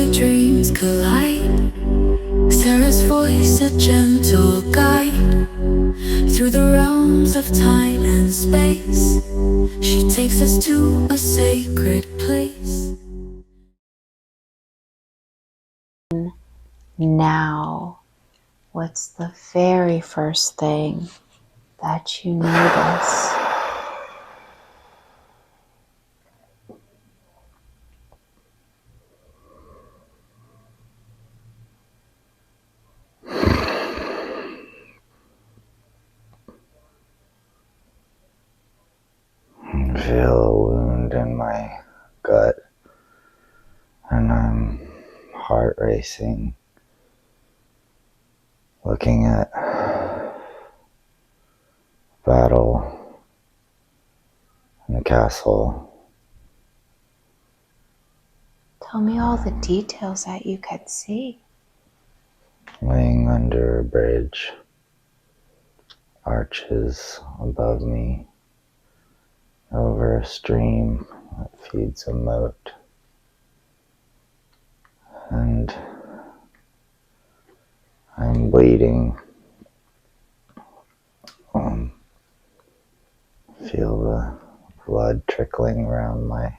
my dreams collide. Sarah's voice, a gentle guide through the realms of time and space. She takes us to a sacred place. Now, what's the very first thing that you notice? I feel a wound in my gut, and I'm heart racing, looking at battle in the castle. Tell me all the details that you could see. Laying under a bridge, arches above me, over a stream that feeds a moat, and I'm bleeding. Feel the blood trickling around my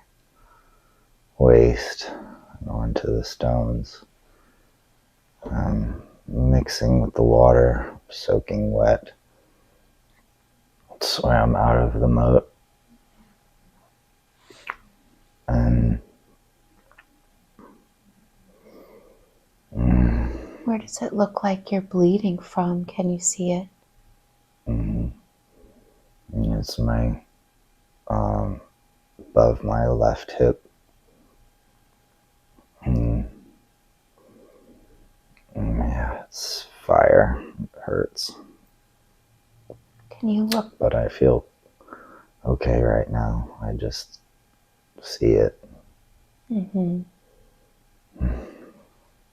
waist and onto the stones. Mixing with the water, soaking wet. Swam out of the moat, and Where does it look like you're bleeding from? Can you see it? it's my above my left hip. Yeah, it's fire. It hurts. Can you look? But I feel okay right now. I just see it.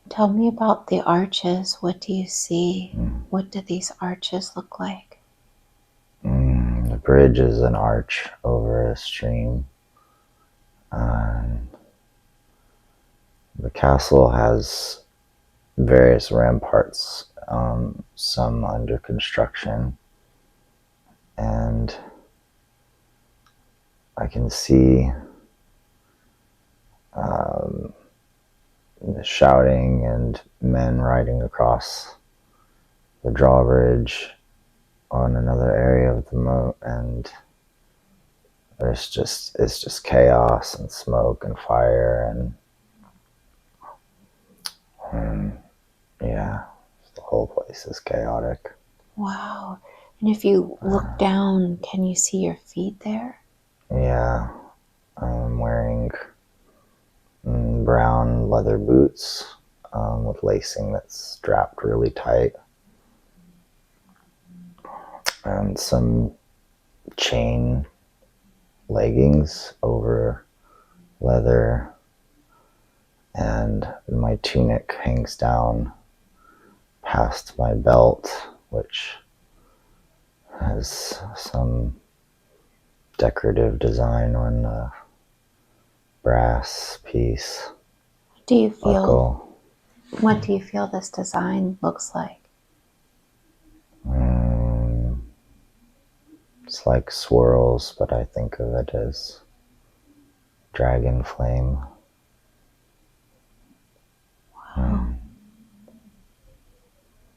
Tell me about the arches. What do you see? What do these arches look like? The bridge is an arch over a stream. And the castle has various ramparts, some under construction, and I can see the shouting and men riding across the drawbridge on another area of the moat, and it's just chaos and smoke and fire and yeah, the whole place is chaotic. Wow. And if you look down, can you see your feet there? Yeah, I'm wearing brown leather boots with lacing that's strapped really tight, and some chain leggings over leather, and my tunic hangs down past my belt, which has some decorative design on a brass piece. Do you feel? Buckle. What do you feel this design looks like? It's like swirls, but I think of it as dragon flame. Wow.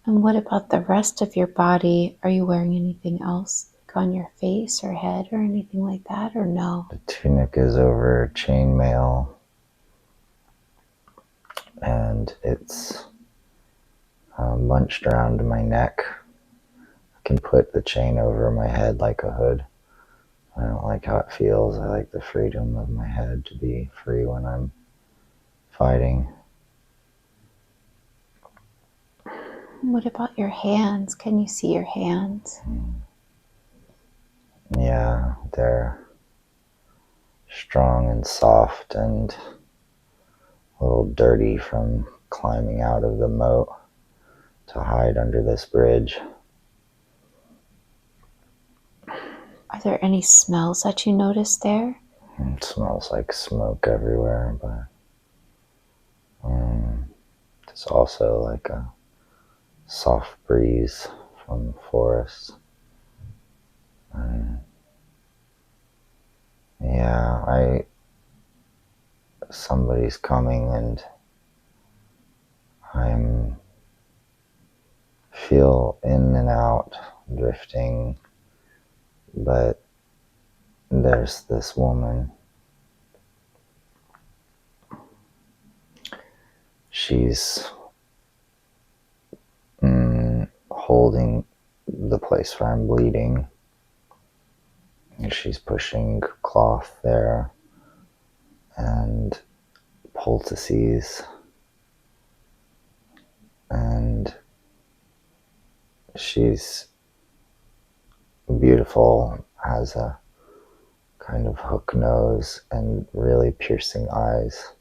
And what about the rest of your body? Are you wearing anything else, like on your face or head or anything like that, or no? The tunic is over chainmail, and it's bunched around my neck. I can put the chain over my head like a hood. I don't like how it feels. I like the freedom of my head to be free when I'm fighting. What about your hands? Can you see your hands? Yeah, they're strong and soft and a little dirty from climbing out of the moat to hide under this bridge. Are there any smells that you notice there? It smells like smoke everywhere, but It's also like a soft breeze from the forest. And yeah, somebody's coming, and I'm feel in and out, drifting, but there's this woman. She's holding the place where I'm bleeding, and she's pushing cloth there and poultices, and she's beautiful, has a kind of hook nose and really piercing eyes.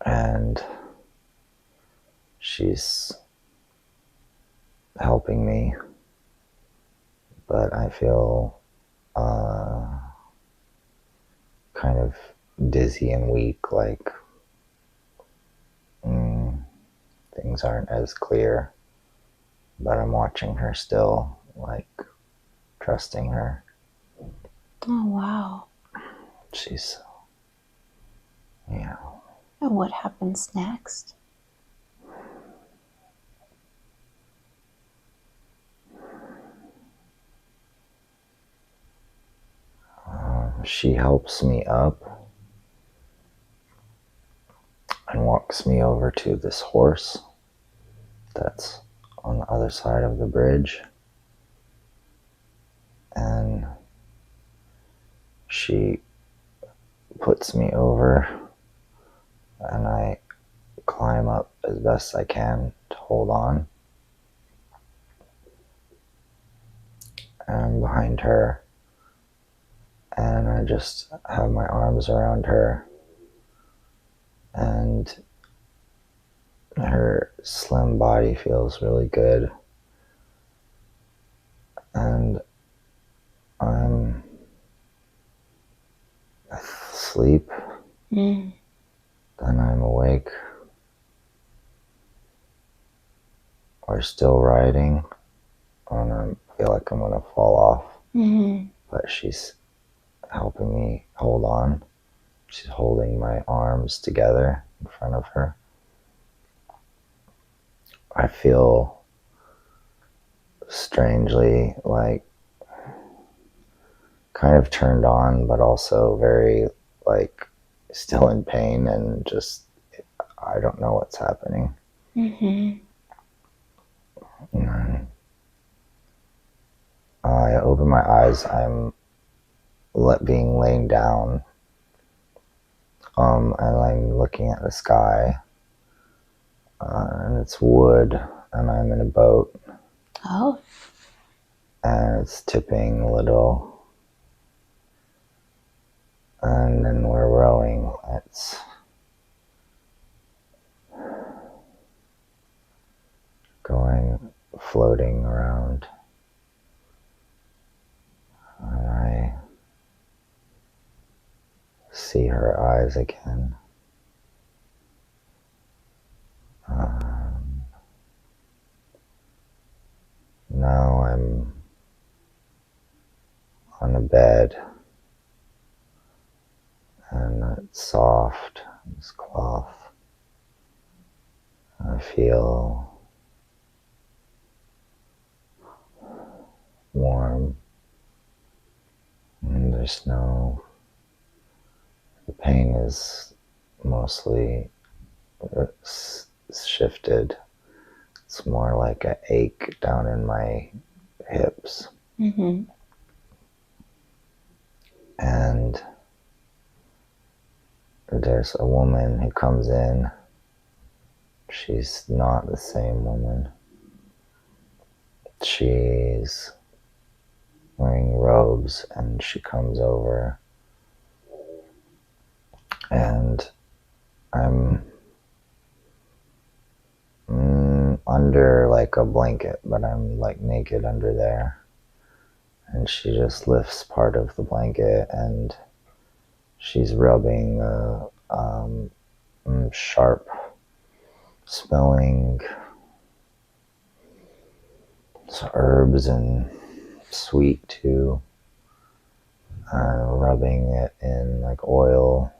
And she's helping me, but I feel kind of dizzy and weak, like things aren't as clear, but I'm watching her still, like trusting her. Oh, wow. She's, yeah. And what happens next? She helps me up and walks me over to this horse that's on the other side of the bridge. And she puts me over, and I climb up as best I can to hold on. And I'm behind her, and I just have my arms around her, and her slim body feels really good. And I'm asleep, then I'm awake. We're still riding, and I feel like I'm gonna fall off, but she's helping me hold on. She's holding my arms together in front of her. I feel strangely like kind of turned on, but also very like still in pain, and just I don't know what's happening. And then I open my eyes. I'm being laid down, and I'm looking at the sky, and it's wood, and I'm in a boat. Oh. And it's tipping a little, and then we're rowing. It's floating around, and I see her eyes again. Now I'm on a bed, and it's soft, it's cloth. I feel warm, and the pain is mostly shifted. It's more like an ache down in my hips. And there's a woman who comes in. She's not the same woman. She's wearing robes, and she comes over, and I'm under like a blanket, but I'm like naked under there. And she just lifts part of the blanket, and she's rubbing sharp smelling herbs and sweet too. Rubbing it in like oil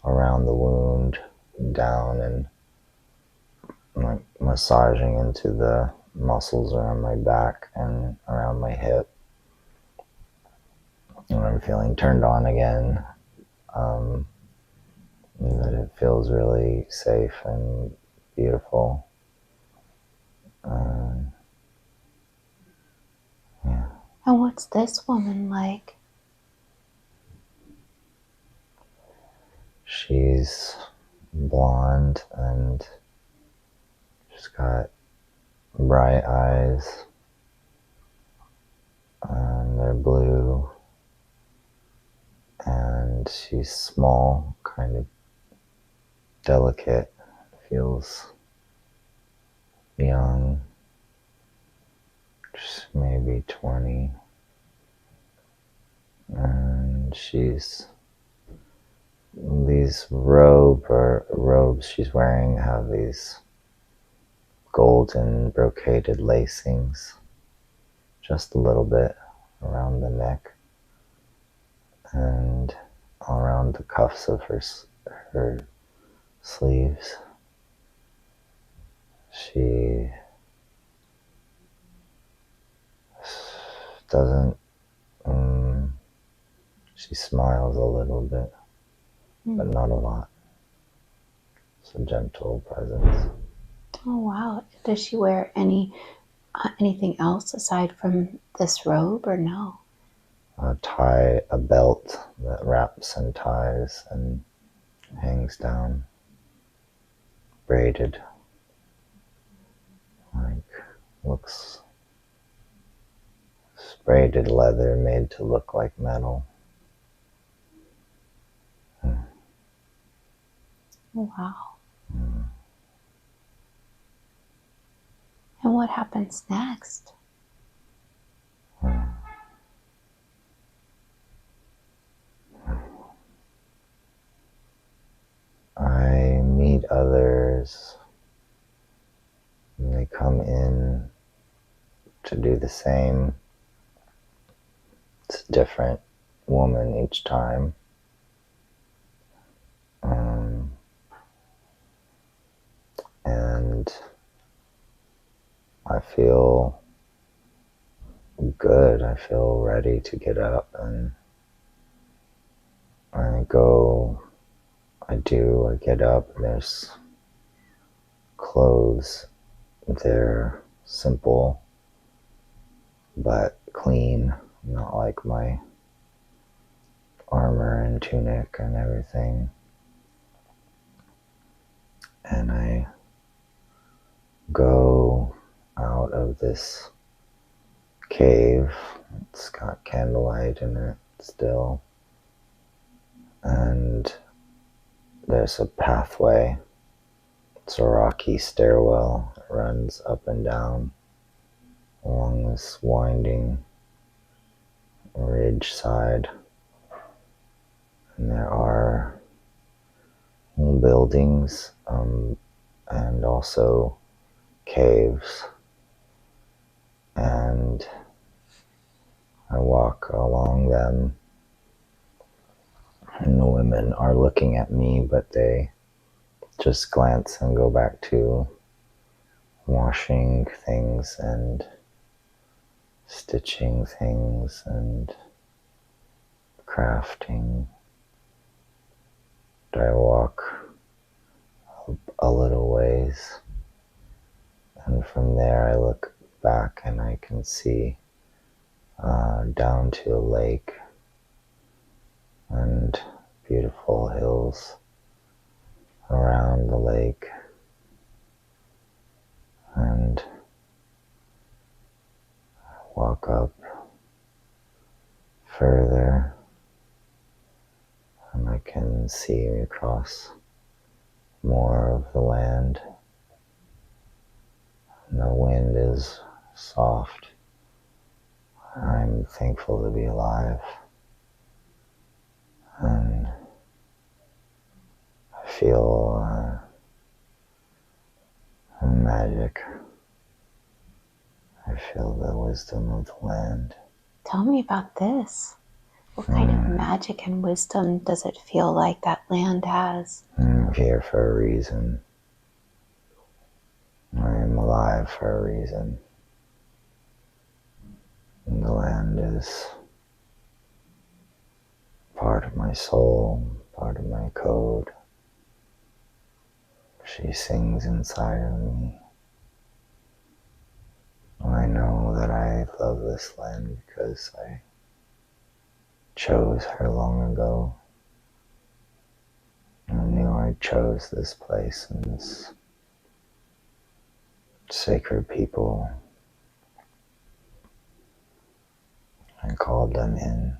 around the wound, down, and like massaging into the muscles around my back and around my hip. And I'm feeling turned on again. That it feels really safe and beautiful. Yeah. And what's this woman like? She's blonde and she's got bright eyes, and they're blue, and she's small, kind of delicate, feels young, just maybe 20, and these robes she's wearing have these golden brocaded lacings, just a little bit around the neck and around the cuffs of her sleeves. She doesn't, she smiles a little bit, but not a lot. It's a gentle presence. Oh wow. Does she wear anything else aside from this robe or no? A belt that wraps and ties and hangs down, braided, like looks braided leather made to look like metal. Oh, wow. And what happens next? I meet others, and they come in to do the same. It's a different woman each time. And I feel good. I feel ready to get up, and I get up, and there's clothes. They're simple but clean, not like my armor and tunic and everything. And I go out of this cave. It's got candlelight in it still. And there's a pathway. It's a rocky stairwell that runs up and down along this winding ridge side. And there are buildings and also caves. And I walk along them, and the women are looking at me, but they just glance and go back to washing things and stitching things and crafting. I walk a little ways, and from there I look back and I can see down to a lake and beautiful hills around the lake, and walk up further and I can see across more of the land, and the wind is soft. I'm thankful to be alive, and I feel magic. I feel the wisdom of the land. Tell me about this. What kind of magic and wisdom does it feel like that land has? I'm here for a reason. I am alive for a reason. And the land is part of my soul, part of my code. She sings inside of me. I know that I love this land because I chose her long ago. I knew I chose this place and this sacred people. I called them in.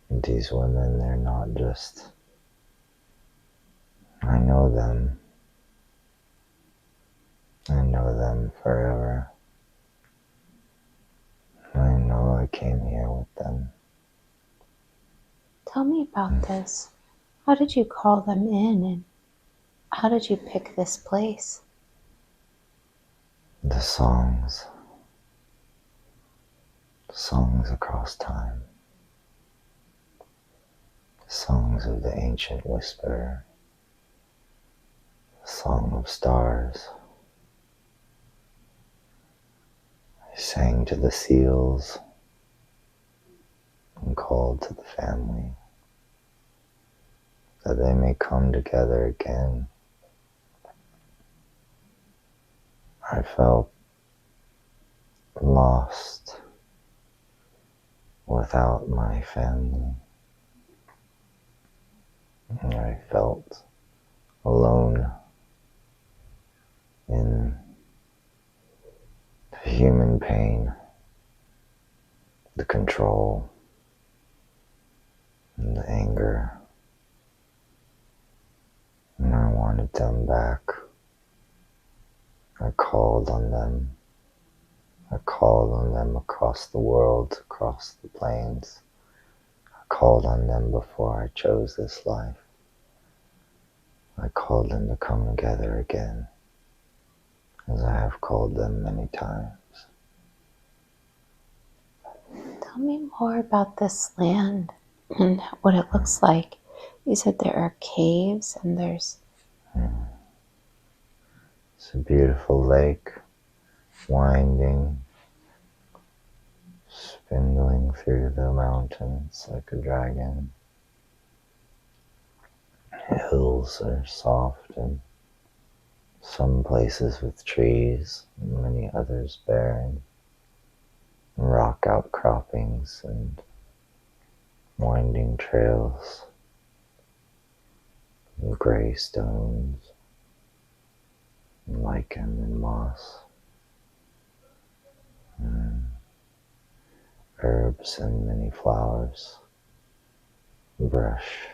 And these women, they're not just... I know them. I know them forever. I know I came here with them. Tell me about this. How did you call them in, and how did you pick this place? The songs across time. The songs of the ancient whisper. The song of stars. I sang to the seals and called to the family that they may come together again. I felt lost without my family. And I felt alone in the human pain, the control, and the anger. And I wanted them back. I called on them. I called on them across the world, across the plains. I called on them before I chose this life. I called them to come together again, as I have called them many times. Tell me more about this land and what it looks like. You said there are caves and there's... It's a beautiful lake, winding, spindling through the mountains like a dragon. Hills are soft and some places with trees, and many others barren. Rock outcroppings and winding trails, and gray stones, and lichen and moss, and herbs and many flowers, brush.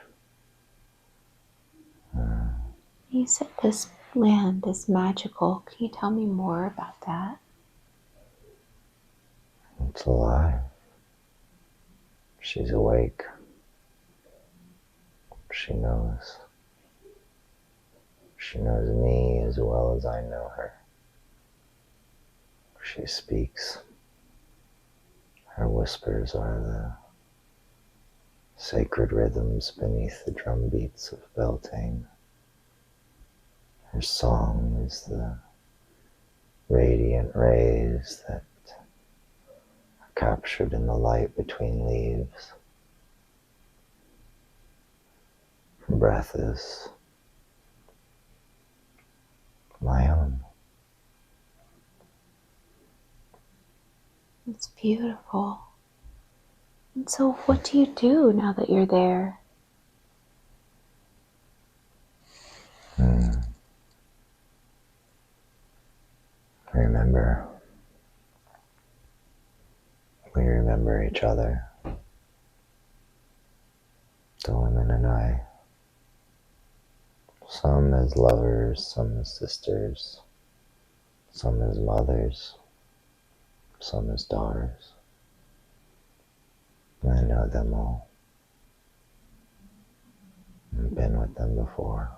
You said this land is magical. Can you tell me more about that? It's alive. She's awake. She knows. She knows me as well as I know her. She speaks. Her whispers are the sacred rhythms beneath the drum beats of Beltane. Her song is the radiant rays that are captured in the light between leaves. Her breath is my own. It's beautiful. And so what do you do now that you're there? Remember. We remember each other. The women and I. Some as lovers, some as sisters, some as mothers, some as daughters. I know them all. I've been with with them before.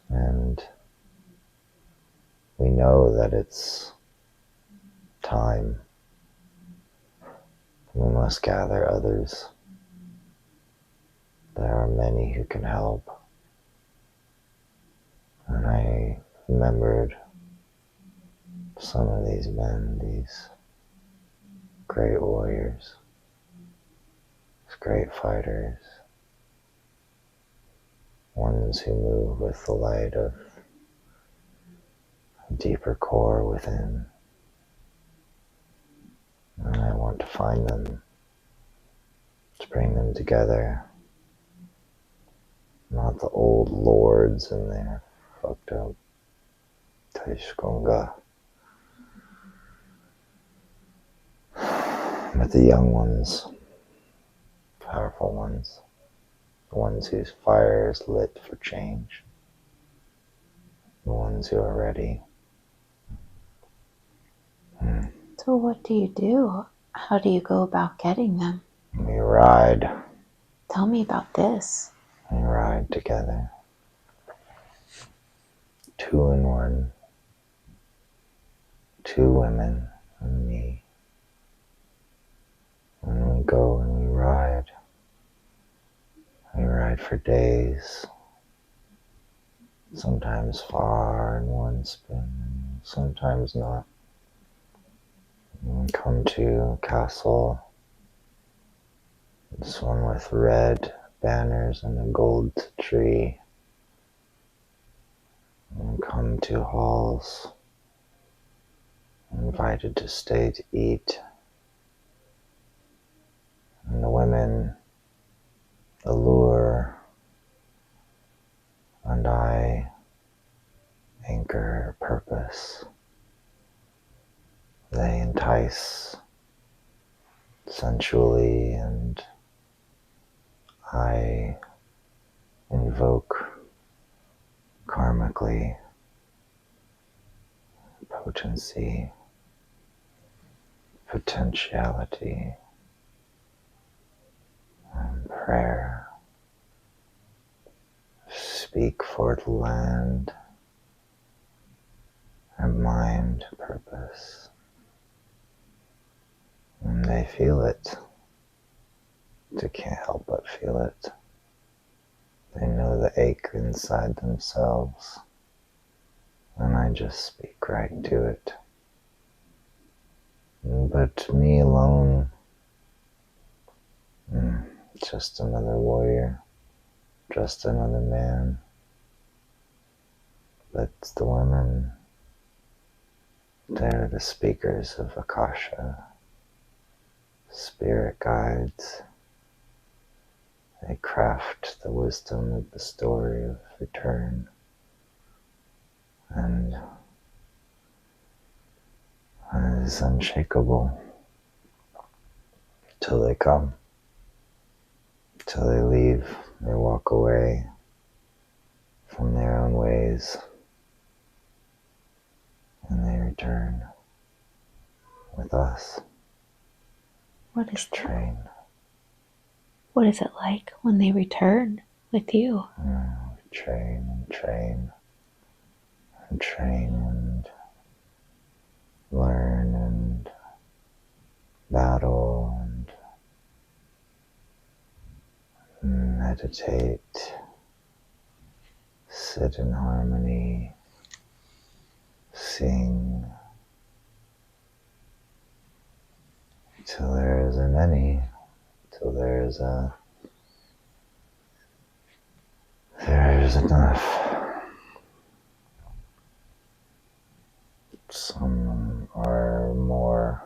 And we know that it's time. We must gather others. There are many who can help. And I remembered some of these men, these great warriors, these great fighters, ones who move with the light of a deeper core within. And I want to find them, to bring them together. Not the old lords and their fucked up Taishkonga, but the young ones, powerful ones, the ones whose fire is lit for change, the ones who are ready. So what do you do? How do you go about getting them? We ride. Tell me about this. We ride together. 2 in 1. 2 women and me. And we go and we ride. We ride for days. Sometimes far in one spin, sometimes not. We come to a castle. This one with red banners and a gold tree. And come to halls. Invited to stay to eat. And the women allure, and I anchor purpose. They entice sensually, and I invoke karmically potency, potentiality, and prayer. Speak for the land and mind purpose. And they feel it. They can't help but feel it. They know the ache inside themselves. And I just speak right to it. But me alone, just another warrior, just another man. But the women, they're the speakers of Akasha, spirit guides. They craft the wisdom of the story of return. And it is unshakable till they come, till they leave, they walk away from their own ways, and they return with us. What is train? What is it like when they return with you? Train and train and train and learn and battle and meditate, sit in harmony, sing, till there isn't any, till there is enough. Some are more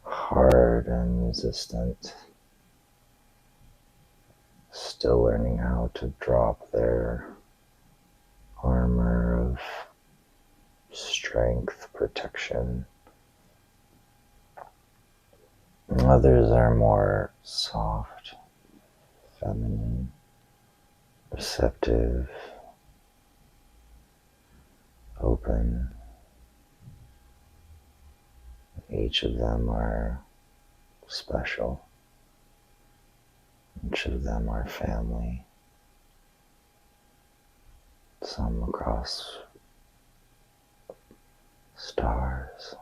hard and resistant, still learning how to drop their armor of strength, protection. Others are more soft, feminine, receptive, open. Each of them are special. Each of them are family. Some across stars.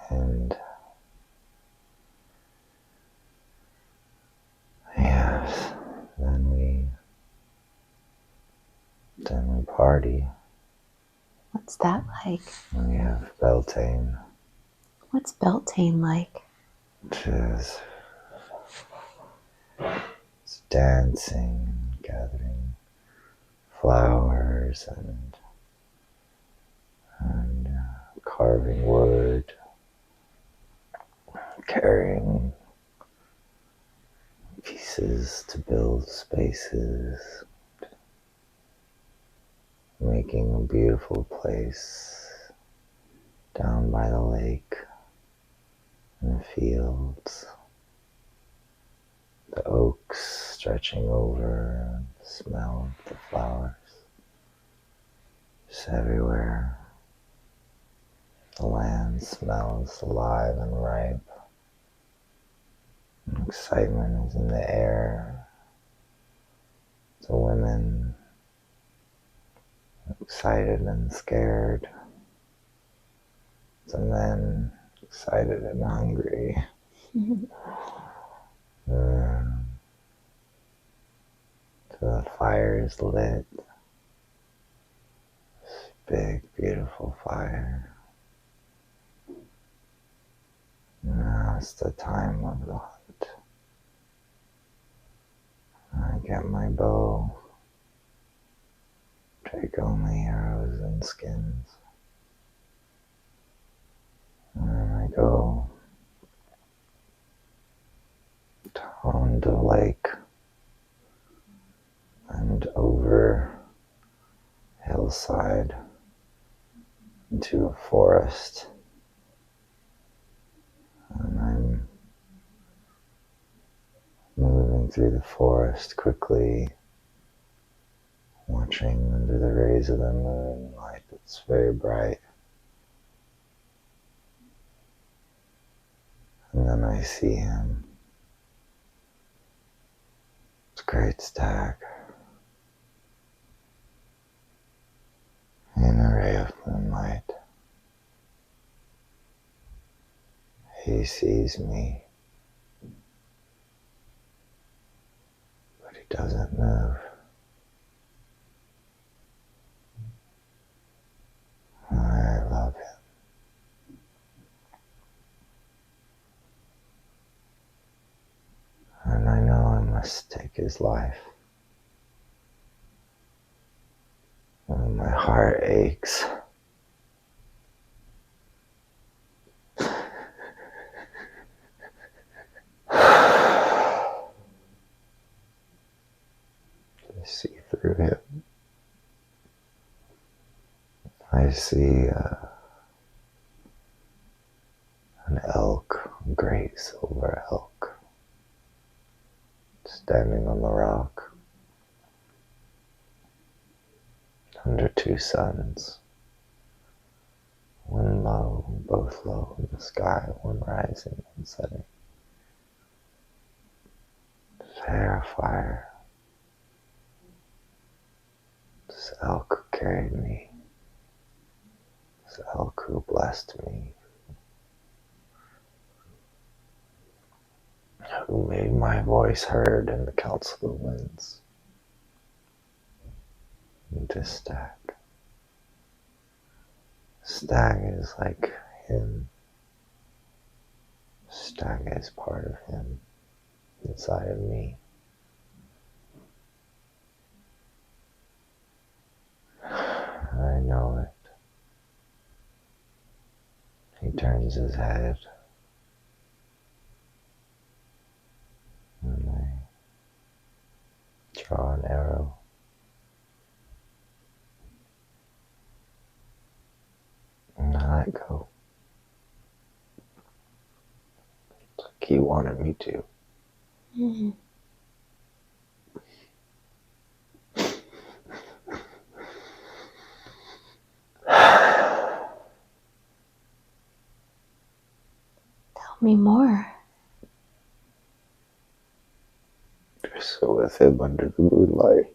And yes, then we party. What's that like? We have Beltane, What's Beltane like? which is it's dancing, gathering flowers and carving wood, carrying pieces to build spaces, making a beautiful place down by the lake in the fields, the oaks stretching over, the smell of the flowers just everywhere. The land smells alive and ripe. And excitement is in the air. The women excited and scared. The men excited and hungry. The fire is lit. This big, beautiful fire. Now it's the time of the hunt. I get my bow. Take only arrows and skins. And then I go down the lake and over a hillside into a forest. And I'm moving through the forest quickly, watching under the rays of the moonlight that's very bright. And then I see him. It's a great stag. In a ray of moonlight. He sees me, but he doesn't move. I love him. And I know I must take his life. And my heart aches. I see through him. I see an elk, a great silver elk, standing on the rock under two suns. One low, both low in the sky, one rising and setting. His hair afire. This elk who carried me. This elk who blessed me. Who made my voice heard in the council of winds. And this stag. Stag is like him. Stag is part of him, inside of me. I know it. He turns his head, and I draw an arrow. And I let go. Like he wanted me to. Mm-hmm. Tell me more. Just go with him under the moonlight.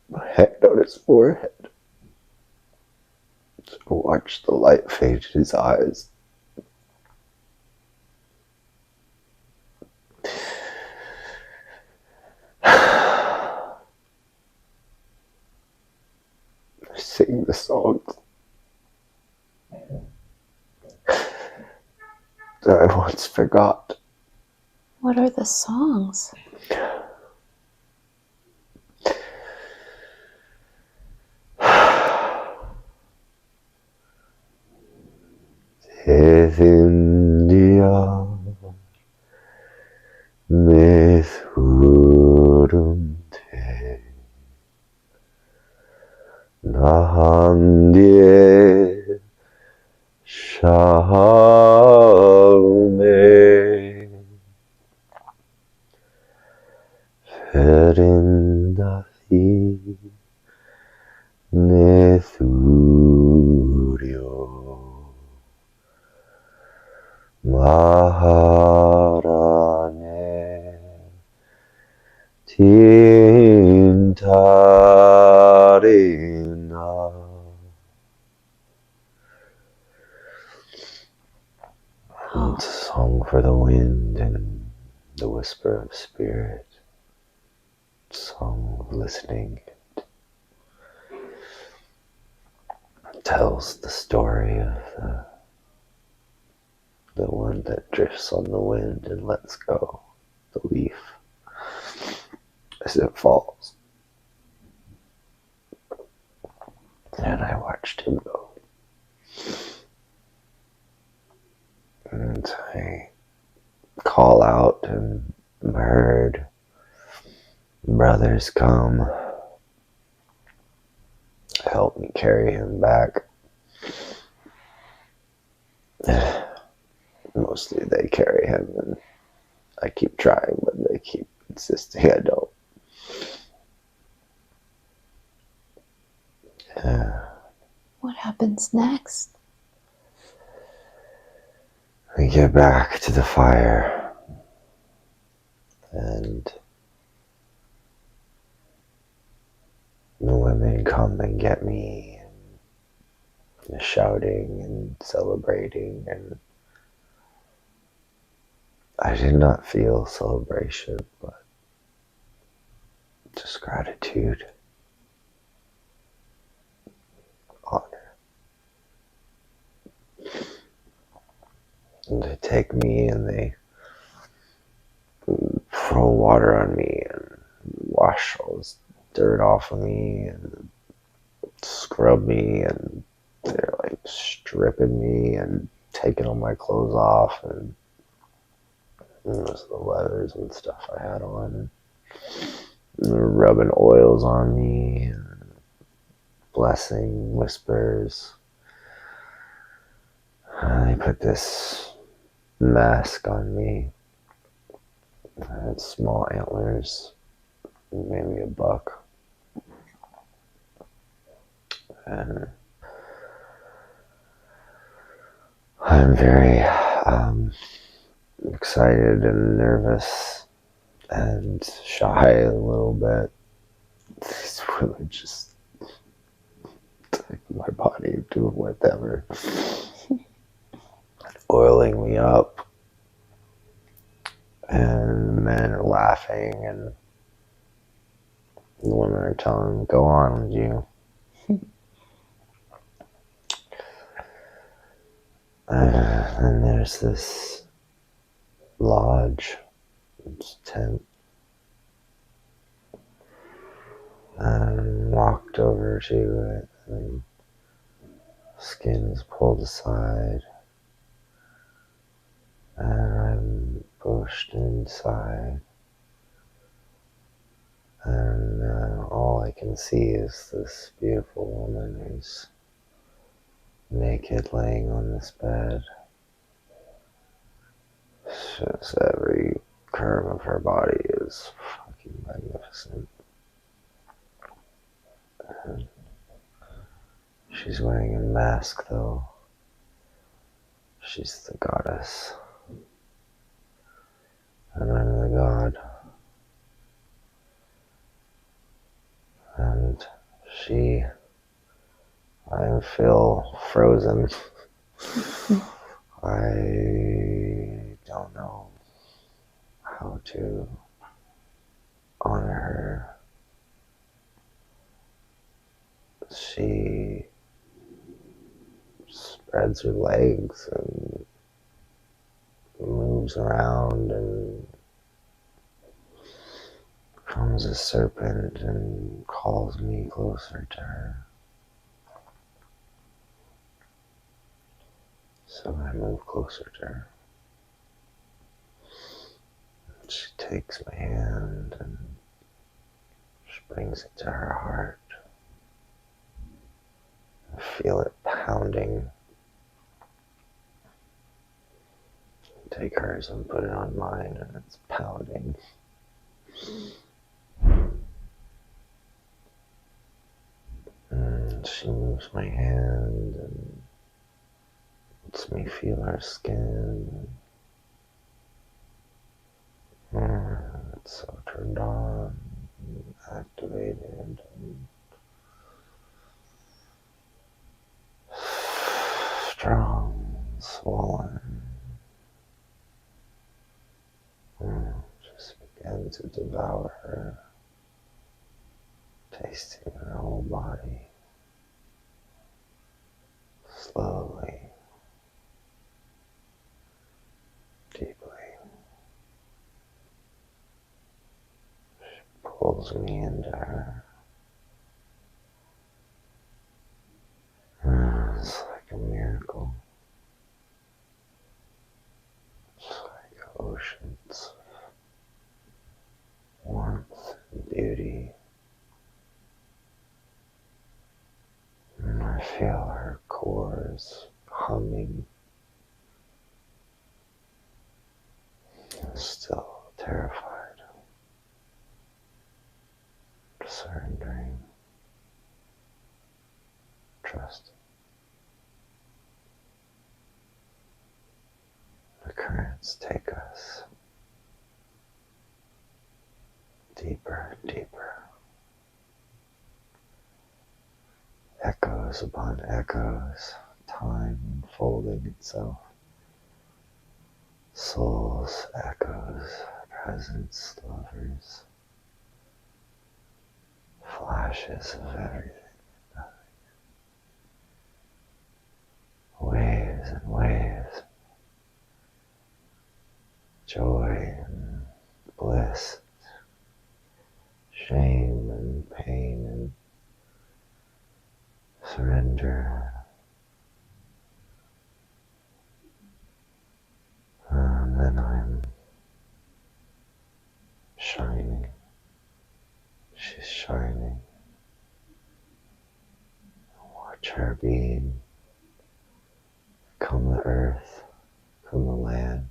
My hand on his forehead. So watch the light fade in his eyes. Sing the songs that I once forgot. What are the songs? Es India methurunte nahandie shalme ferindathi nethurio Maharane Tintarina. It's a song for the wind and the whisper of spirit. It's a song of listening. It tells the story of the one that drifts on the wind and lets go, the leaf, as it falls. And I watched him go. And I call out and heard brothers come, help me carry him back. Mostly they carry him, and I keep trying, but they keep insisting I don't. What happens next? We get back to the fire, and the women come and get me, and shouting and celebrating, and I did not feel celebration, but just gratitude, honor. And they take me and they throw water on me and wash all this dirt off of me and scrub me, and they're like stripping me and taking all my clothes off, and most of the leathers and stuff I had on, and they're rubbing oils on me and blessing whispers. And they put this mask on me. I had small antlers, maybe a buck. And I'm very excited and nervous and shy a little bit. These women just take my body, do whatever. Oiling me up. And the men are laughing, and the women are telling them, go on with you. And there's this lodge, it's a tent, and walked over to it, and skin is pulled aside, and I'm pushed inside, and all I can see is this beautiful woman who's naked, laying on this bed. Just every curve of her body is fucking magnificent. She's wearing a mask, though. She's the goddess. And I'm the god. And I feel frozen. I don't know how to honor her. She spreads her legs and moves around and becomes a serpent and calls me closer to her. So I move closer to her. She takes my hand and she brings it to her heart. I feel it pounding. Take hers and put it on mine, and it's pounding. And she moves my hand and lets me feel her skin. It's so turned on, activated, and strong, swollen. Just begin to devour her, tasting her whole body, slowly, deeply. She pulls me into her. It's like a miracle. It's like oceans of warmth and beauty. And I feel her cores humming. I'm still terrified. Surrendering. Trusting. The currents take us deeper and deeper. Echoes upon echoes, time unfolding itself. Souls, echoes, presence, lovers, flashes of everything. Waves and waves. Joy and bliss. Shame and pain and surrender. And then I'm shining. She's shining. Watch her beam. Come the earth, come the land.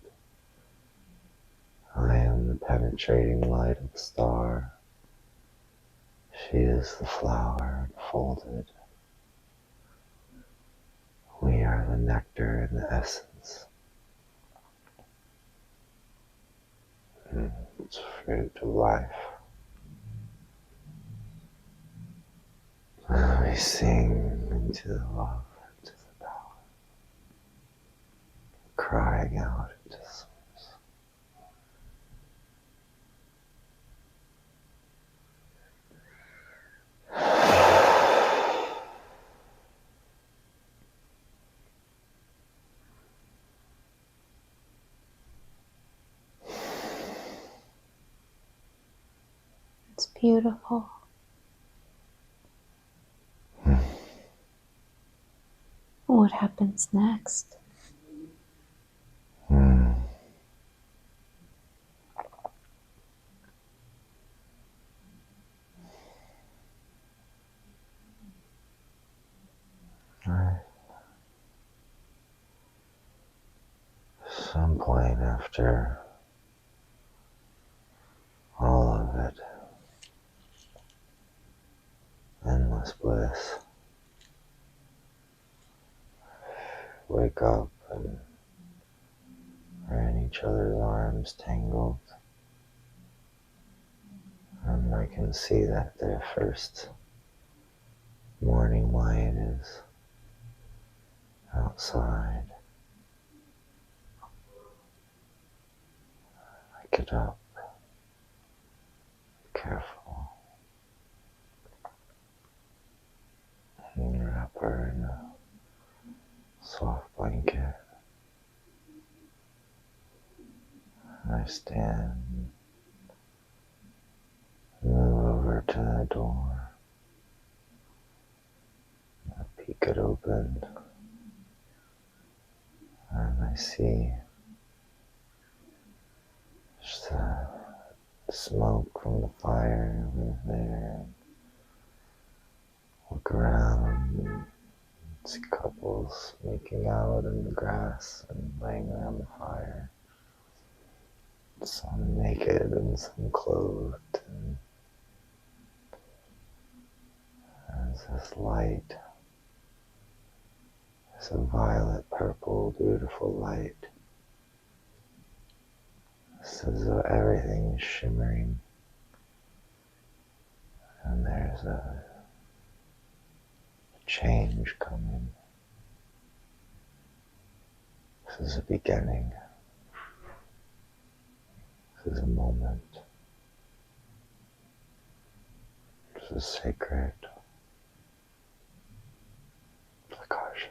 I am the penetrating light of the star. She is the flower unfolded. We are the nectar and the essence. It's fruit of life. We sing into the love, into the power, crying out into source. It's beautiful. What happens next? Some point after all of it, endless bliss, wake up and are in each other's arms, tangled. And I can see that their first morning light is outside. I get up, careful, and wrap her in a soft blanket. I stand, move over to the door. I peek it open, and I see just the smoke from the fire over there. Look around and see couples making out in the grass and laying around the fire. Some naked and some clothed. And there's this light. It's a violet, purple, beautiful light. It's as though everything is shimmering. And there's a change coming. This is a beginning. This is a moment. This is sacred. Prakasha.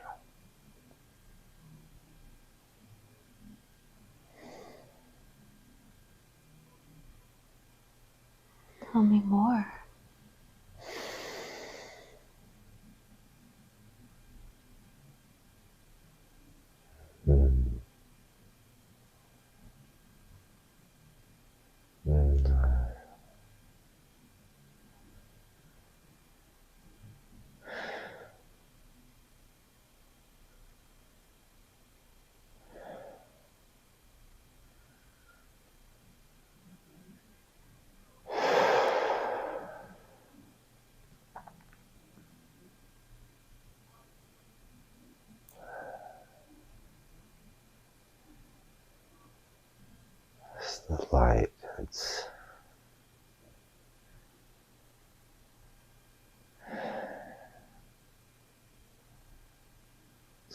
Tell me more. It's the light. It's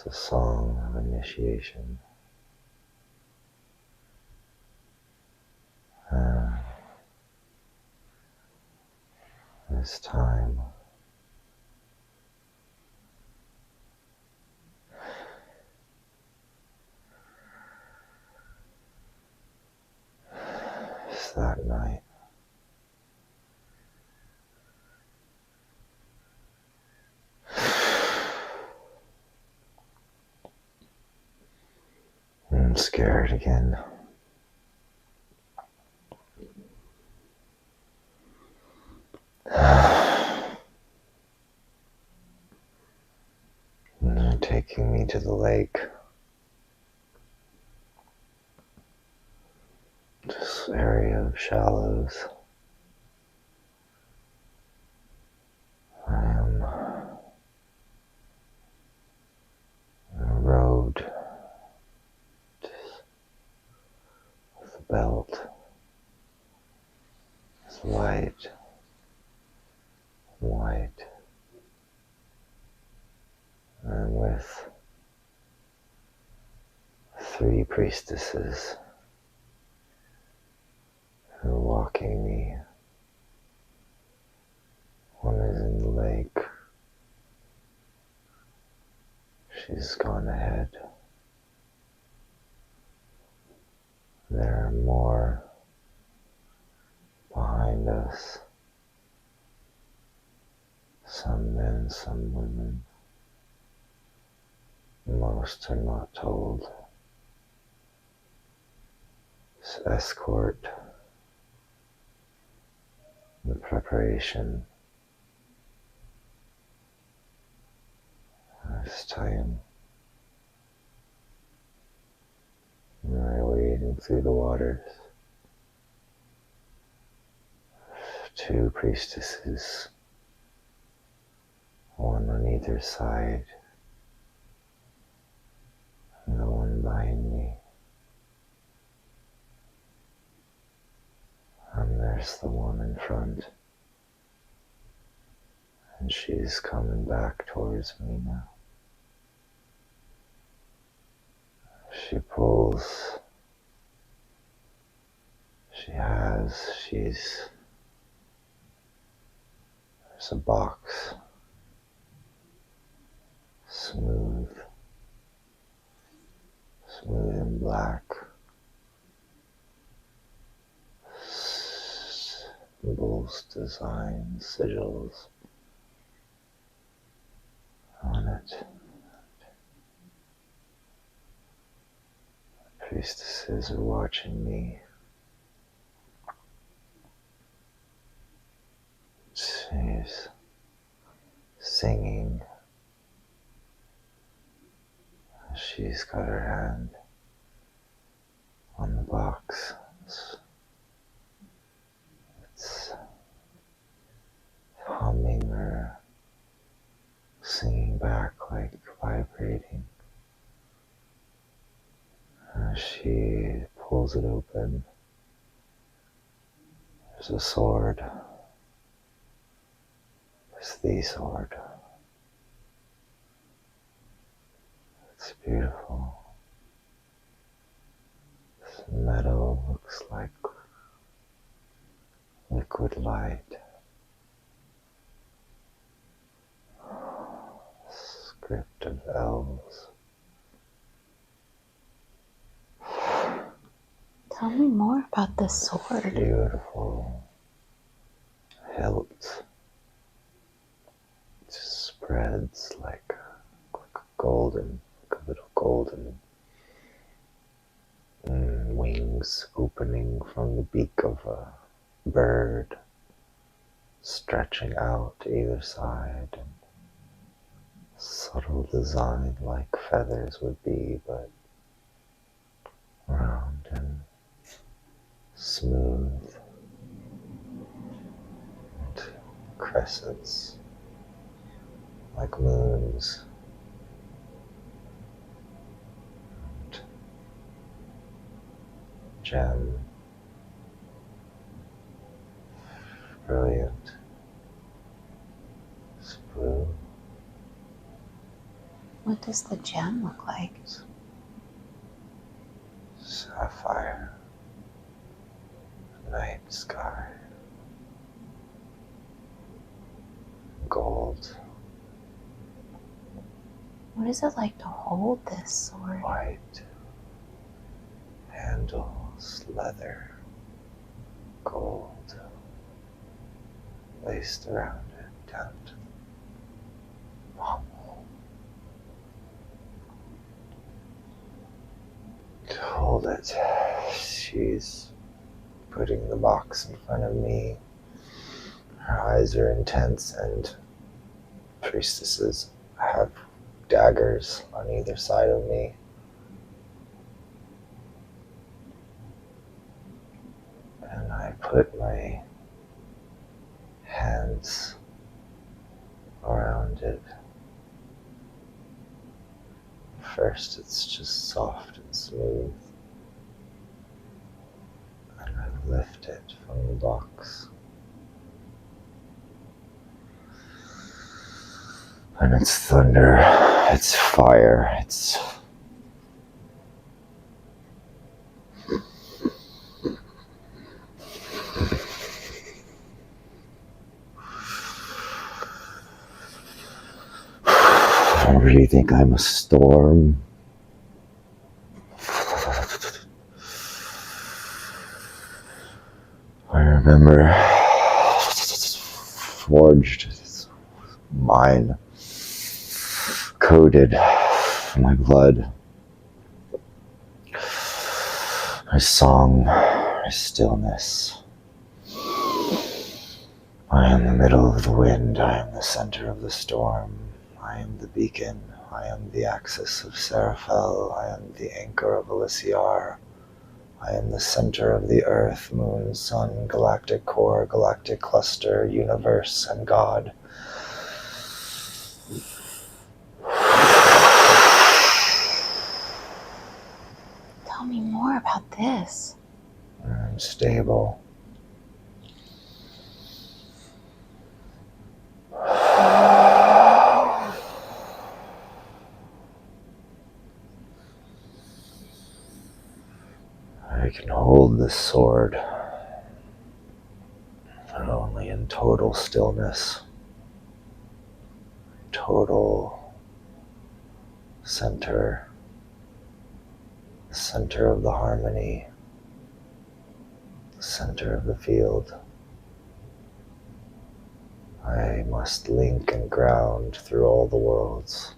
a song of initiation. This time it's that night. I'm scared again. And they're taking me to the lake. This area of shallows. I am on a road with a belt. It's light, white, and with 3 priestesses who are walking me. One is in the lake. She's gone ahead. There are more behind us. Some men, some women. Most are not told. This escort, the preparation, this time. We're wading through the waters. 2 priestesses, one on either side. and the one behind me. And there's the one in front. And she's coming back towards me now. She pulls. There's a box. Smooth and black. Symbols, designs, sigils on it. Priestesses are watching me. She's singing. She's got her hand on the box. It's humming or singing back, like vibrating. She pulls it open. There's a sword. It's the sword. It's beautiful. This metal looks like liquid light. Script of elves. Tell me more about this sword. Beautiful hilt. It just spreads like a little golden wings opening from the beak of a bird, stretching out to either side, and subtle design like feathers would be, but round and smooth, and crescents like moons, and gem, brilliant. It's blue. What does the gem look like? Sapphire, night sky, gold. What is it like to hold this sword? White, handles, leather, gold, laced around it down to the pommel. To hold it, she's putting the box in front of me. Her eyes are intense, and priestesses have daggers on either side of me. And I put my hands around it. First, it's just soft and smooth. And I lift it from the box. And it's thunder, it's fire, it's I really think I'm a storm. I remember forged mine, coded my blood, my song, my stillness. I am the middle of the wind, I am the center of the storm, I am the beacon, I am the axis of Seraphel, I am the anchor of Elysiar, I am the center of the earth, moon, sun, galactic core, galactic cluster, universe, and God. more about this. I'm stable. I can hold this sword, but only in total stillness, total center, the center of the harmony, the center of the field. I must link and ground through all the worlds,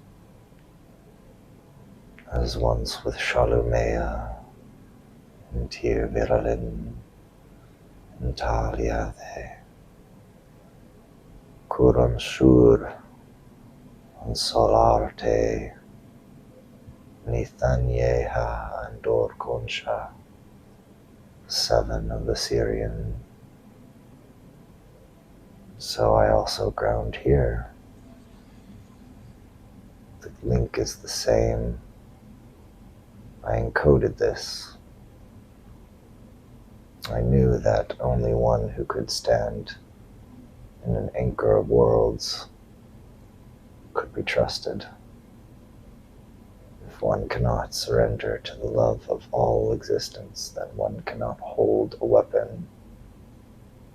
as once with Shalumea, and Tir Viralin, and Taliathe, Kuran Shur, and Solarte, Nithanyeha, and Dor Konsha, 7 of the Syrian. So I also ground here. The link is the same. I encoded this. I knew that only one who could stand in an anchor of worlds could be trusted. If one cannot surrender to the love of all existence, then one cannot hold a weapon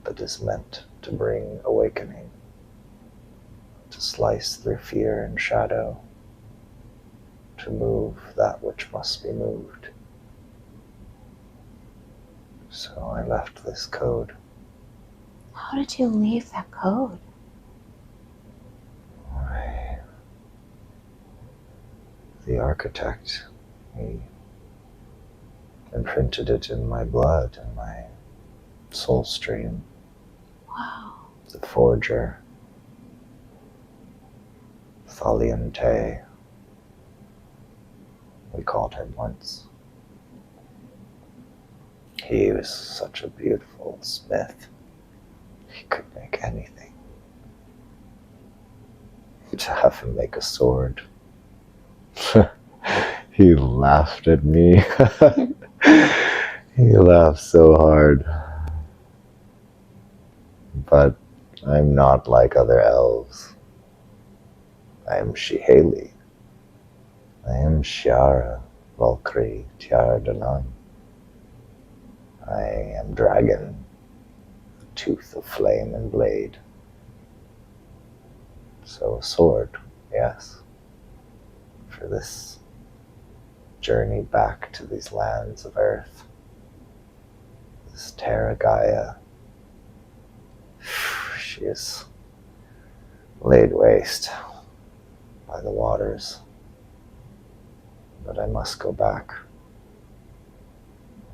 that is meant to bring awakening, to slice through fear and shadow, to move that which must be moved. So I left this code. How did you leave that code? The architect, he imprinted it in my blood, in my soul stream. Wow. The forger, Thalian Te, we called him once. He was such a beautiful smith. He could make anything. To have him make a sword. He laughed at me. He laughed so hard. But I'm not like other elves. I am Shiheli. I am Shiara Valkyrie Tiardanan. I am dragon, tooth of flame and blade. So a sword, yes, for this journey back to these lands of earth, this Terra Gaia. She is laid waste by the waters, but I must go back.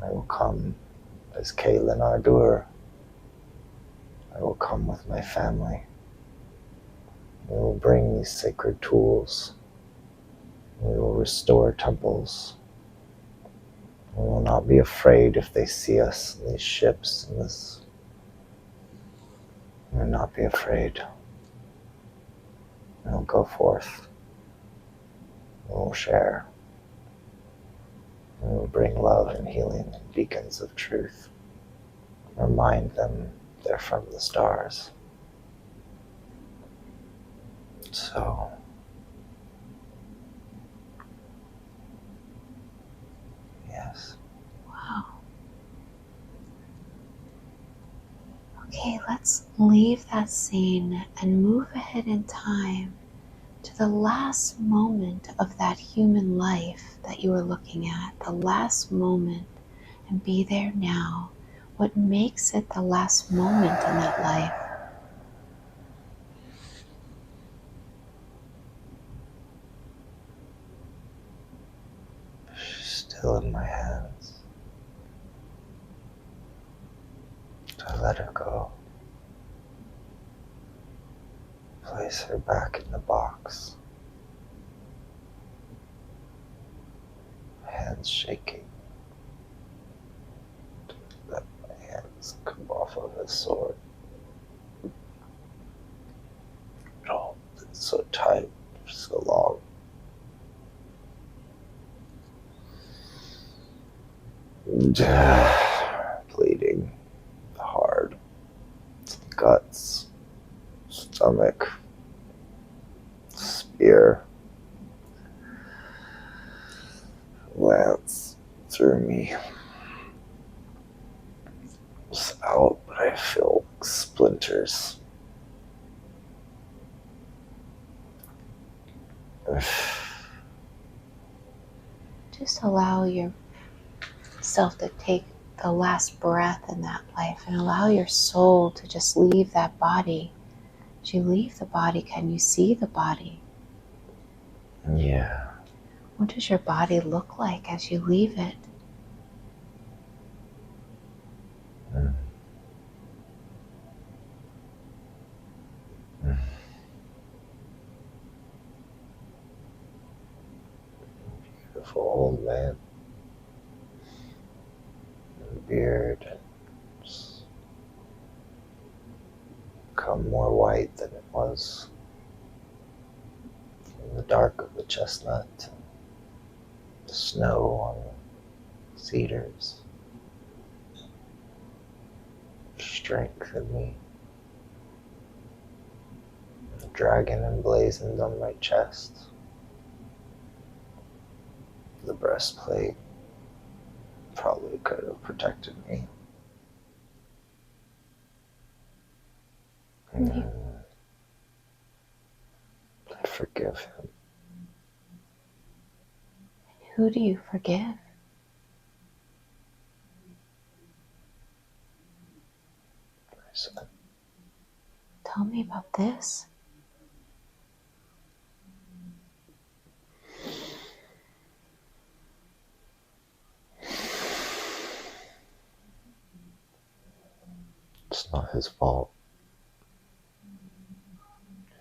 I will come as Kaelin Ardur. I will come with my family. We will bring these sacred tools. We will restore temples. We will not be afraid if they see us in these ships, in this. We will not be afraid. We will go forth. We will share. We will bring love and healing and beacons of truth. Remind them they're from the stars. So, yes. Wow. Okay, let's leave that scene and move ahead in time to the last moment of that human life that you were looking at, the last moment, and be there now. What makes it the last moment in that life? She's still in my hands. I let her go. Place her back in the box. Hands shaking. Let my hands come off of his sword. Oh, it's so tight for so long. Bleeding hard. Guts. Stomach. Spear. Lance through me. It's out, but I feel splinters. Just allow yourself to take the last breath in that life and allow your soul to just leave that body. As you leave the body, can you see the body? Yeah. What does your body look like as you leave it? Beautiful old man. Beard. It's become more white than it was in the dark of the chestnut. The snow on the cedars. Strength in me. The dragon emblazoned on my chest. The breastplate probably could have protected me. And I forgive him. Who do you forgive? My son. Tell me about this. It's not his fault.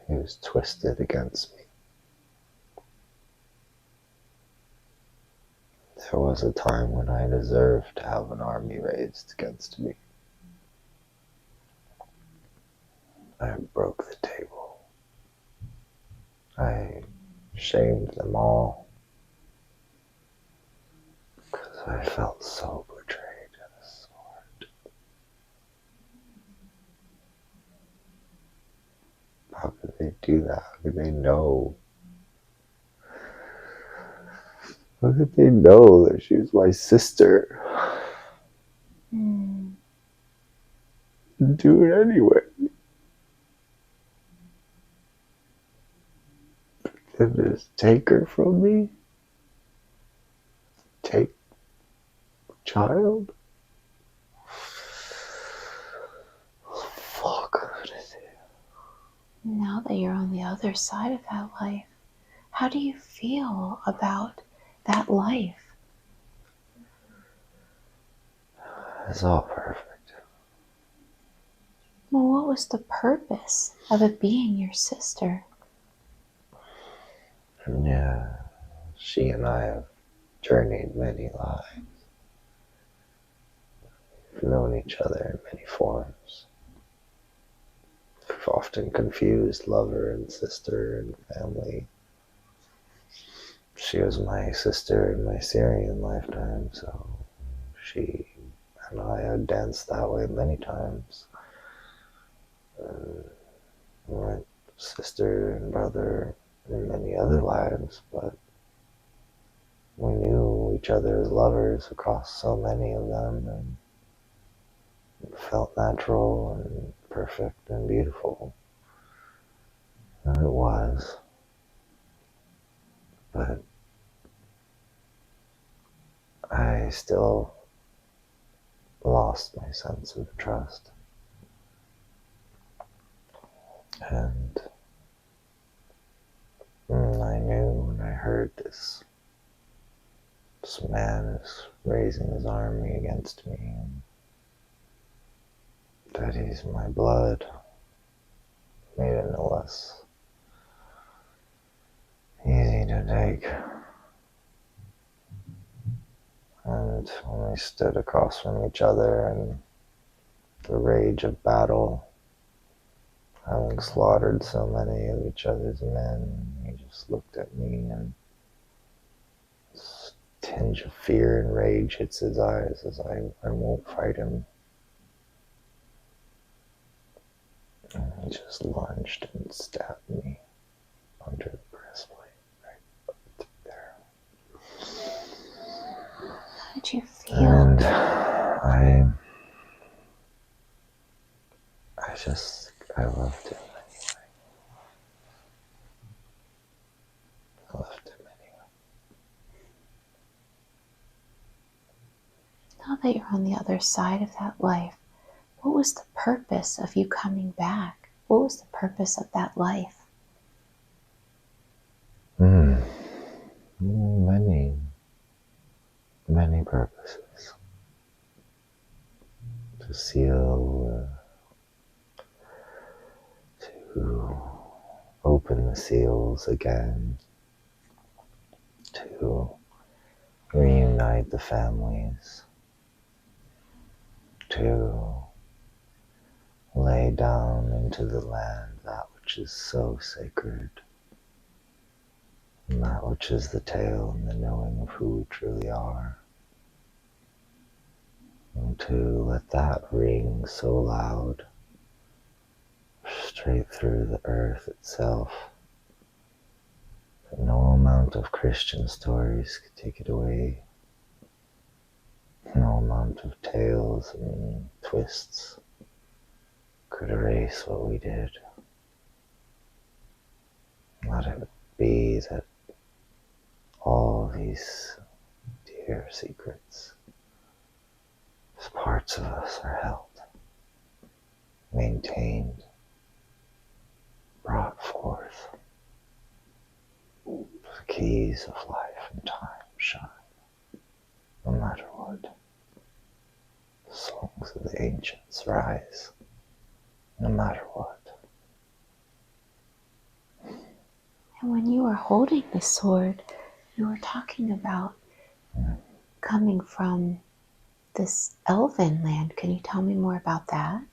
He was twisted against me. There was a time when I deserved to have an army raised against me. I broke the table. I shamed them all because I felt so betrayed in a sword. How could they do that? How could they know? How could they know that she was my sister? Do it anyway. And just take her from me? Take the child? Fuck. Now that you're on the other side of that life, how do you feel about that life? It's all perfect. Well, what was the purpose of it being your sister? Yeah, she and I have journeyed many lives. We've known each other in many forms. We've often confused lover and sister and family. She was my sister in my Syrian lifetime, so she and I had danced that way many times. We went sister and brother in many other lives, but we knew each other as lovers across so many of them, and it felt natural and perfect and beautiful. And it was. But I still lost my sense of trust. And I knew when I heard this man is raising his army against me, and that he's my blood, made it no less easy to take. And when we stood across from each other in the rage of battle, having slaughtered so many of each other's men, he just looked at me and tinge of fear and rage hits his eyes as I won't fight him. And he just lunged and stabbed me under the breastplate, right through there. How did you feel? And I loved him anyway. I loved him anyway. Now that you're on the other side of that life, what was the purpose of you coming back? What was the purpose of that life? Many purposes. To seal, to open the seals again, to reunite the families, to lay down into the land that which is so sacred, and that which is the tale and the knowing of who we truly are, and to let that ring so loud straight through the earth itself that no amount of Christian stories could take it away. No amount of tales and twists could erase what we did. Let it be that all these dear secrets, as parts of us, are held, maintained, brought forth. The keys of life and time shine, no matter what. The songs of the ancients rise, no matter what. And when you were holding the sword, you were talking about coming from this elven land. Can you tell me more about that?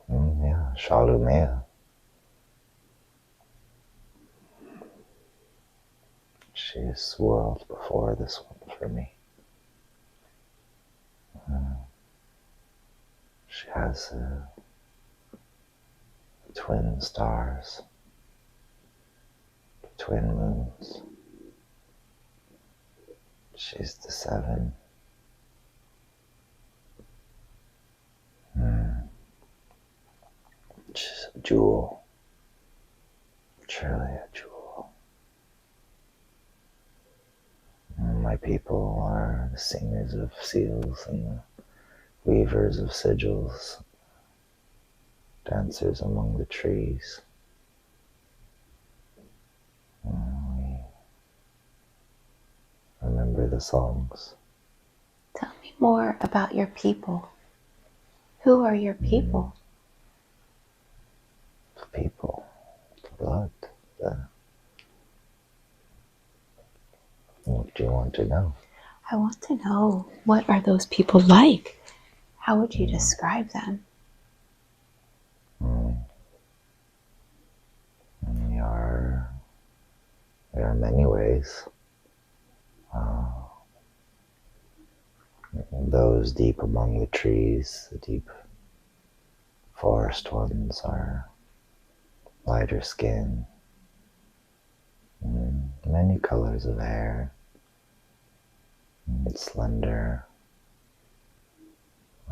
Yeah, Shalumea. She is swirled before this one for me. She has twin stars, twin moons. She's the seven. She's a jewel, truly a jewel. My people are the singers of seals and the weavers of sigils, dancers among the trees. We remember the songs. Tell me more about your people. Who are your people? The people, the blood. What do you want to know? I want to know, what are those people like? How would you describe them? There are many ways. Those deep among the trees, the deep forest ones, are lighter skin, many colors of hair, and slender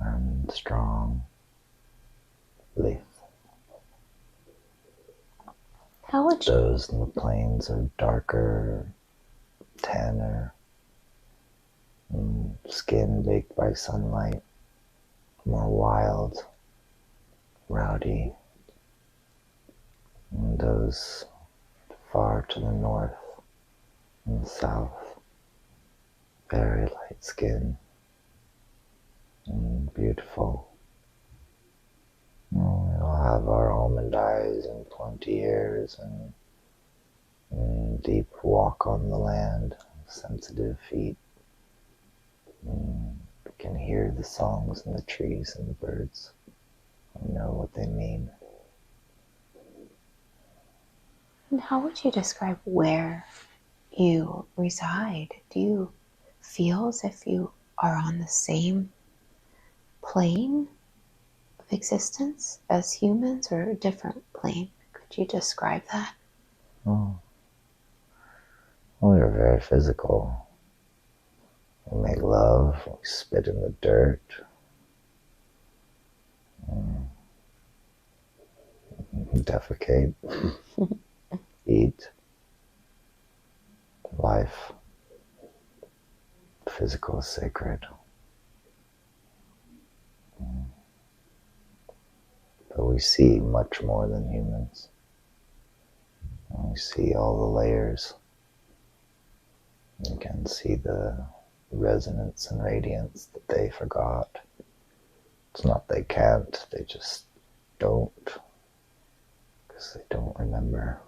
and strong, lithe. How would you? Those in the plains are darker, tanner, skin baked by sunlight, more wild, rowdy. And those far to the north and south, very light skin and beautiful. We'll have our almond eyes and pointy ears and deep walk on the land, sensitive feet. We can hear the songs in the trees and the birds. We know what they mean. And how would you describe where you reside, do you feel as if you are on the same plane of existence as humans or a different plane? Could you describe that? Oh, well, we're very physical. We make love, we spit in the dirt, defecate, eat, life. Physical is sacred. But we see much more than humans. And we see all the layers. You can see the resonance and radiance that they forgot. It's not they can't, they just don't. Because they don't remember.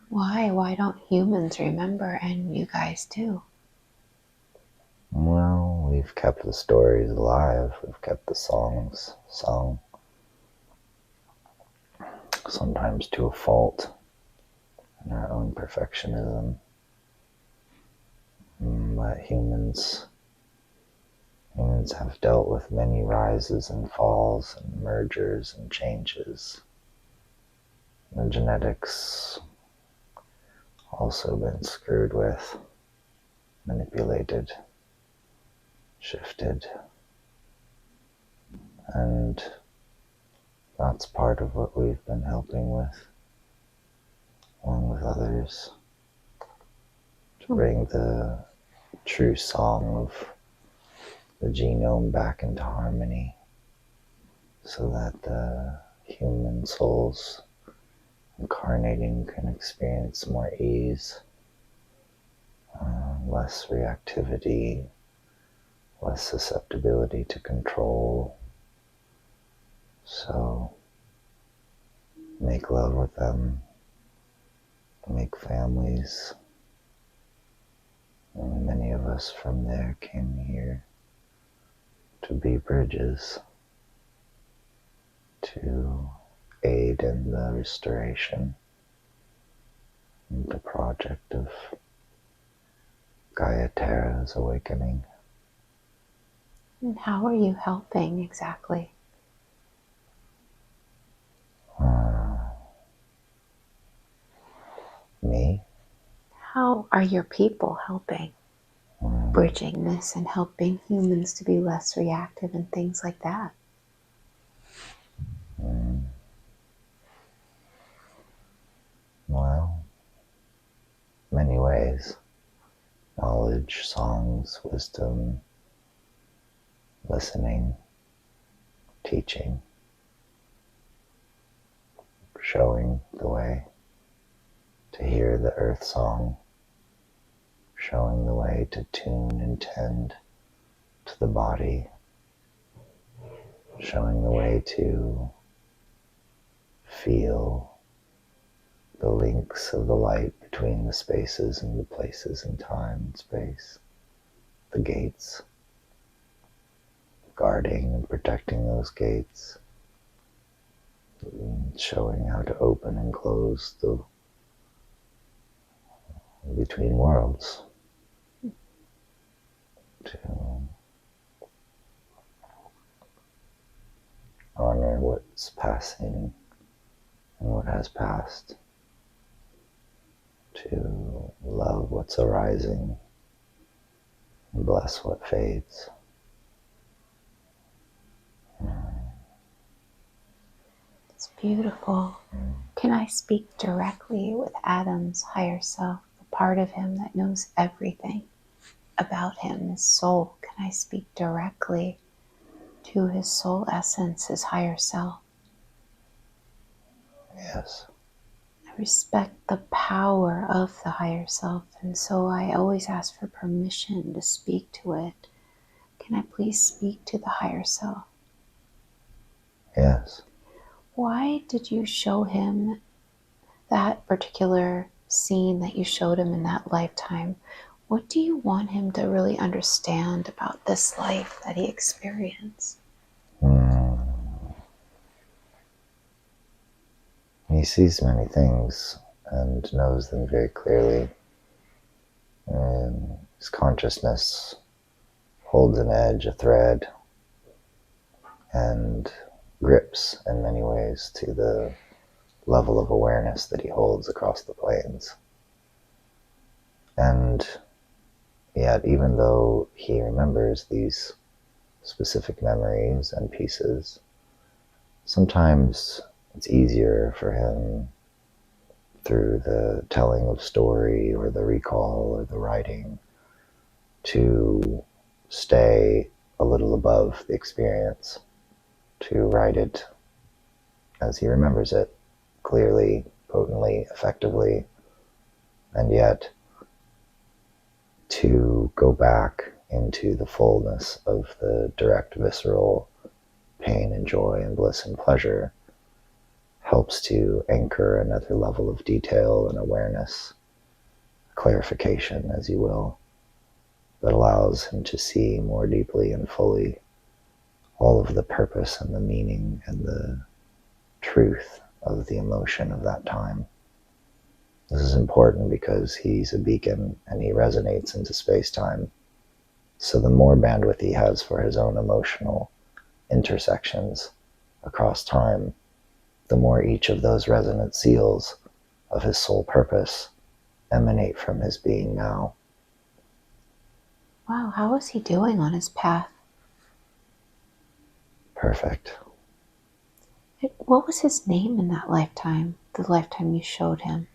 Why? Why don't humans remember and you guys do? Well, we've kept the stories alive. We've kept the songs sung. Sometimes to a fault in our own perfectionism. But humans have dealt with many rises and falls and mergers and changes. The genetics also been screwed with, manipulated, shifted, and that's part of what we've been helping with, along with others, to bring the true song of the genome back into harmony so that the human souls incarnating can experience more ease, less reactivity, less susceptibility to control. So make love with them, make families. And many of us from there came here to be bridges, to aid in the restoration, and the project of Gaia Terra's awakening. And how are you helping exactly? Me? How are your people helping? Bridging this and helping humans to be less reactive and things like that. Well, many ways. Knowledge, songs, wisdom, listening, teaching, showing the way to hear the earth song, showing the way to tune and tend to the body, showing the way to feel the links of the light between the spaces and the places in time and space, the gates, guarding and protecting those gates, showing how to open and close the between worlds, to honor what's passing and what has passed, to love what's arising and bless what fades. It's beautiful. Can I speak directly with Adam's higher self, the part of him that knows everything about him, his soul? Can I speak directly to his soul essence, his higher self? Yes. I respect the power of the higher self, and so I always ask for permission to speak to it. Can I please speak to the higher self? Yes. Why did you show him that particular scene that you showed him in that lifetime? What do you want him to really understand about this life that he experienced? He sees many things and knows them very clearly. And his consciousness holds an edge, a thread, and grips in many ways to the level of awareness that he holds across the planes. And yet, even though he remembers these specific memories and pieces, sometimes it's easier for him through the telling of story or the recall or the writing to stay a little above the experience, to write it as he remembers it, clearly, potently, effectively, and yet to go back into the fullness of the direct, visceral pain and joy and bliss and pleasure helps to anchor another level of detail and awareness, clarification, as you will, that allows him to see more deeply and fully all of the purpose and the meaning and the truth of the emotion of that time. This is important because he's a beacon and he resonates into space-time. So the more bandwidth he has for his own emotional intersections across time, the more each of those resonant seals of his soul purpose emanate from his being now. Wow, how is he doing on his path? Perfect. What was his name in that lifetime, the lifetime you showed him?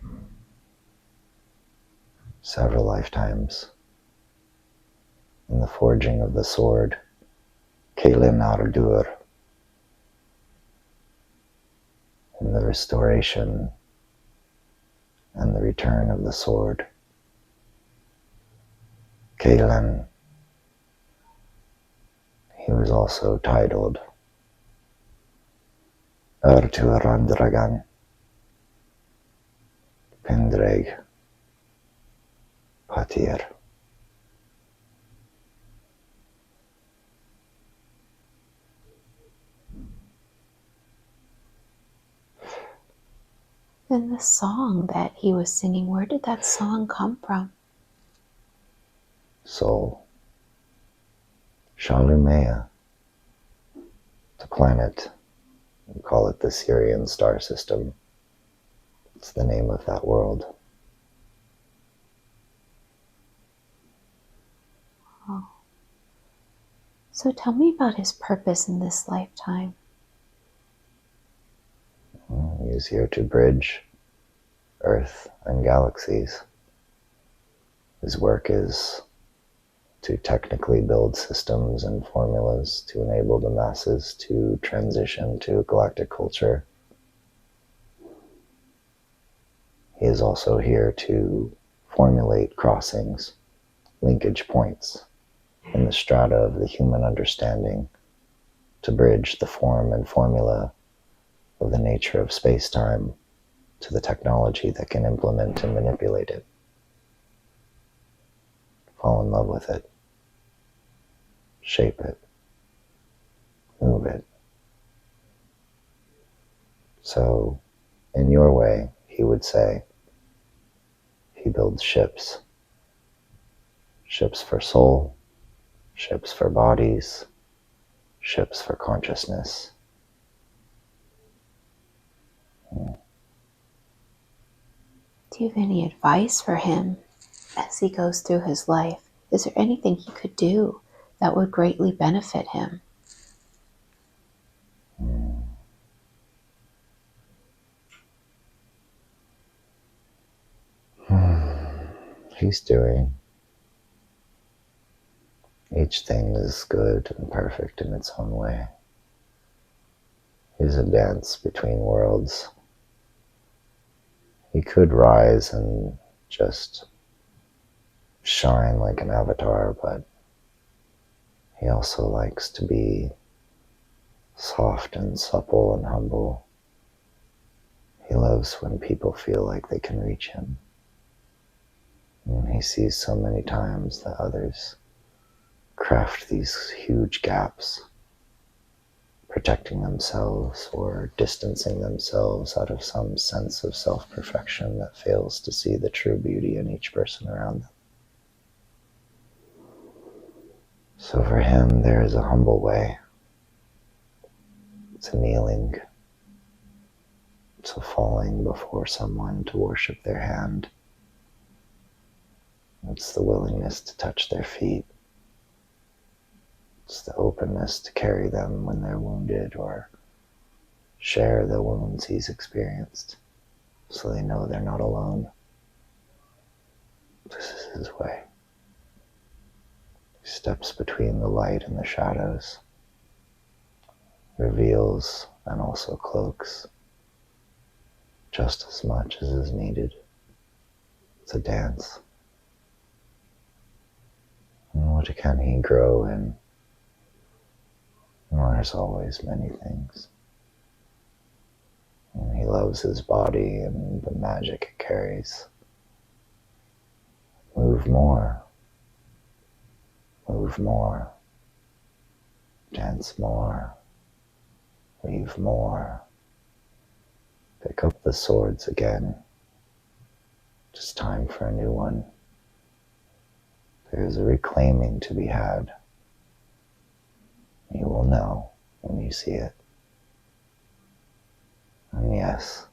Several lifetimes. In the forging of the sword, Kaelin Ardur. In the restoration and the return of the sword, Kaelin. He was also titled Arturandragan Pendraig Patir. Then the song that he was singing, where did that song come from? Soul. Shalumea, the planet. We call it the Syrian star system. It's the name of that world. Oh. So tell me about his purpose in this lifetime. He is here to bridge Earth and galaxies. His work is to technically build systems and formulas to enable the masses to transition to galactic culture. He is also here to formulate crossings, linkage points in the strata of the human understanding to bridge the form and formula of the nature of space-time to the technology that can implement and manipulate it. Fall in love with it. Shape it. Move it. So, in your way, he would say, he builds ships. Ships for soul, ships for bodies, ships for consciousness. Do you have any advice for him as he goes through his life? Is there anything he could do that would greatly benefit him? He's doing. Each thing is good and perfect in its own way. He's a dance between worlds. He could rise and just shine like an avatar, but he also likes to be soft and supple and humble. He loves when people feel like they can reach him. And he sees so many times that others craft these huge gaps, protecting themselves or distancing themselves out of some sense of self-perfection that fails to see the true beauty in each person around them. So for him, there is a humble way. It's a kneeling. It's a falling before someone to worship their hand. It's the willingness to touch their feet. It's the openness to carry them when they're wounded or share the wounds he's experienced so they know they're not alone. This is his way. He steps between the light and the shadows, reveals and also cloaks just as much as is needed. It's a dance. And what can he grow in? Well, there's always many things. And he loves his body and the magic it carries. Move more. Move more. Dance more. Weave more. Pick up the swords again. It's time for a new one. There's a reclaiming to be had. You will know when you see it. And yes,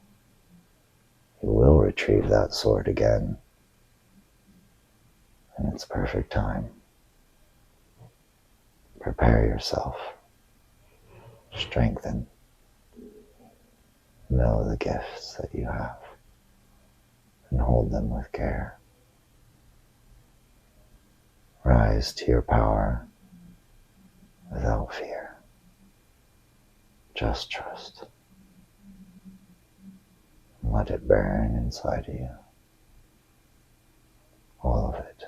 you will retrieve that sword again in its perfect time. Prepare yourself. Strengthen. Know the gifts that you have and hold them with care. Rise to your power without fear. Just trust. And let it burn inside of you. All of it.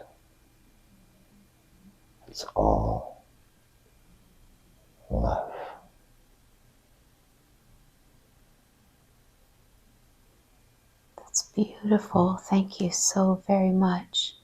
It's all love. That's beautiful. Thank you so very much.